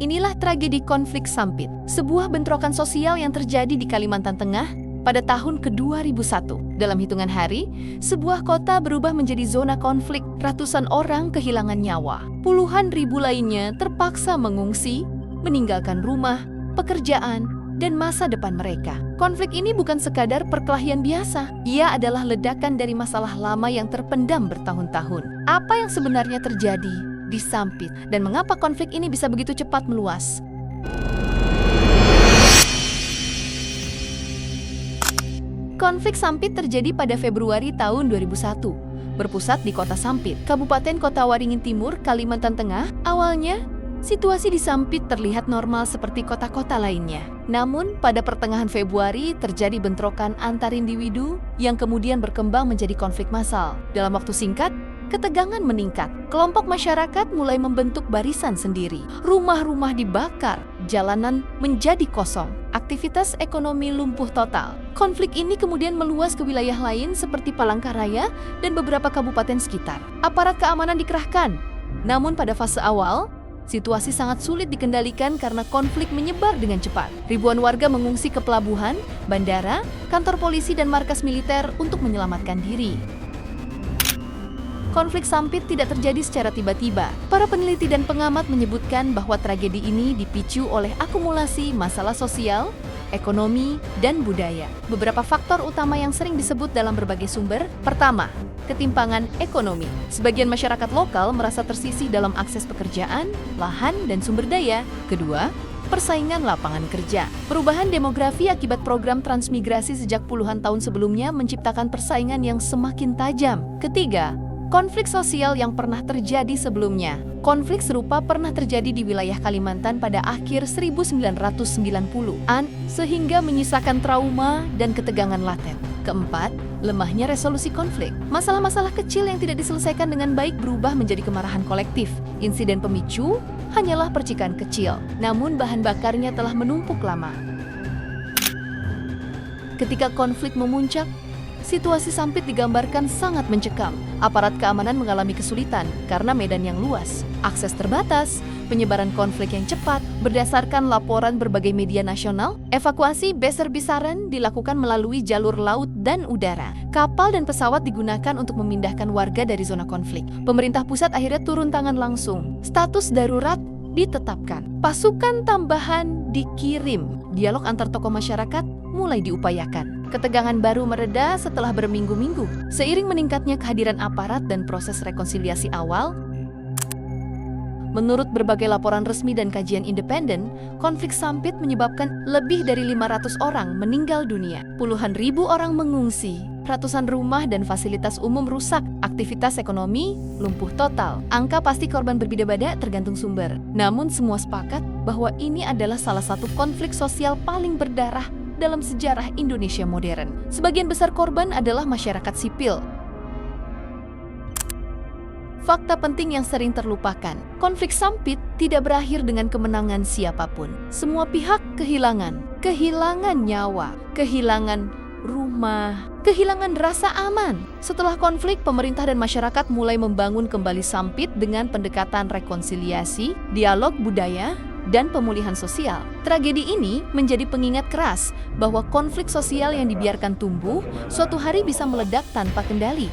Inilah tragedi konflik Sampit, sebuah bentrokan sosial yang terjadi di Kalimantan Tengah pada tahun ke-2001. Dalam hitungan hari, sebuah kota berubah menjadi zona konflik. Ratusan orang kehilangan nyawa. Puluhan ribu lainnya terpaksa mengungsi, meninggalkan rumah, pekerjaan, dan masa depan mereka. Konflik ini bukan sekadar perkelahian biasa. Ia adalah ledakan dari masalah lama yang terpendam bertahun-tahun. Apa yang sebenarnya terjadi di Sampit dan mengapa konflik ini bisa begitu cepat meluas? Konflik Sampit terjadi pada Februari tahun 2001, berpusat di kota Sampit, Kabupaten Kota Waringin Timur, Kalimantan Tengah. Awalnya, situasi di Sampit terlihat normal seperti kota-kota lainnya. Namun, pada pertengahan Februari terjadi bentrokan antar individu yang kemudian berkembang menjadi konflik massal. Dalam waktu singkat, ketegangan meningkat. Kelompok masyarakat mulai membentuk barisan sendiri. Rumah-rumah dibakar, jalanan menjadi kosong. Aktivitas ekonomi lumpuh total. Konflik ini kemudian meluas ke wilayah lain seperti Palangkaraya dan beberapa kabupaten sekitar. Aparat keamanan dikerahkan. Namun pada fase awal, situasi sangat sulit dikendalikan karena konflik menyebar dengan cepat. Ribuan warga mengungsi ke pelabuhan, bandara, kantor polisi dan markas militer untuk menyelamatkan diri. Konflik Sampit tidak terjadi secara tiba-tiba. Para peneliti dan pengamat menyebutkan bahwa tragedi ini dipicu oleh akumulasi masalah sosial, ekonomi, dan budaya. Beberapa faktor utama yang sering disebut dalam berbagai sumber. Pertama, ketimpangan ekonomi. Sebagian masyarakat lokal merasa tersisih dalam akses pekerjaan, lahan, dan sumber daya. Kedua, persaingan lapangan kerja. Perubahan demografi akibat program transmigrasi sejak puluhan tahun sebelumnya menciptakan persaingan yang semakin tajam. Ketiga, konflik sosial yang pernah terjadi sebelumnya. Konflik serupa pernah terjadi di wilayah Kalimantan pada akhir 1990-an, sehingga menyisakan trauma dan ketegangan laten. Keempat, lemahnya resolusi konflik. Masalah-masalah kecil yang tidak diselesaikan dengan baik berubah menjadi kemarahan kolektif. Insiden pemicu hanyalah percikan kecil, namun bahan bakarnya telah menumpuk lama. Ketika konflik memuncak, situasi Sampit digambarkan sangat mencekam. Aparat keamanan mengalami kesulitan karena medan yang luas, akses terbatas, penyebaran konflik yang cepat. Berdasarkan laporan berbagai media nasional, evakuasi besar-besaran dilakukan melalui jalur laut dan udara. Kapal dan pesawat digunakan untuk memindahkan warga dari zona konflik. Pemerintah pusat akhirnya turun tangan langsung. Status darurat ditetapkan. Pasukan tambahan dikirim. Dialog antar tokoh masyarakat mulai diupayakan. Ketegangan baru mereda setelah berminggu-minggu. Seiring meningkatnya kehadiran aparat dan proses rekonsiliasi awal, menurut berbagai laporan resmi dan kajian independen, konflik Sampit menyebabkan lebih dari 500 orang meninggal dunia. Puluhan ribu orang mengungsi, ratusan rumah dan fasilitas umum rusak, aktivitas ekonomi lumpuh total. Angka pasti korban berbeda-beda tergantung sumber. Namun semua sepakat bahwa ini adalah salah satu konflik sosial paling berdarah dalam sejarah Indonesia modern. Sebagian besar korban adalah masyarakat sipil. Fakta penting yang sering terlupakan, konflik Sampit tidak berakhir dengan kemenangan siapapun. Semua pihak kehilangan nyawa, kehilangan rumah, kehilangan rasa aman. Setelah konflik, pemerintah dan masyarakat mulai membangun kembali Sampit dengan pendekatan rekonsiliasi, dialog budaya, dan pemulihan sosial. Tragedi ini menjadi pengingat keras bahwa konflik sosial yang dibiarkan tumbuh suatu hari bisa meledak tanpa kendali.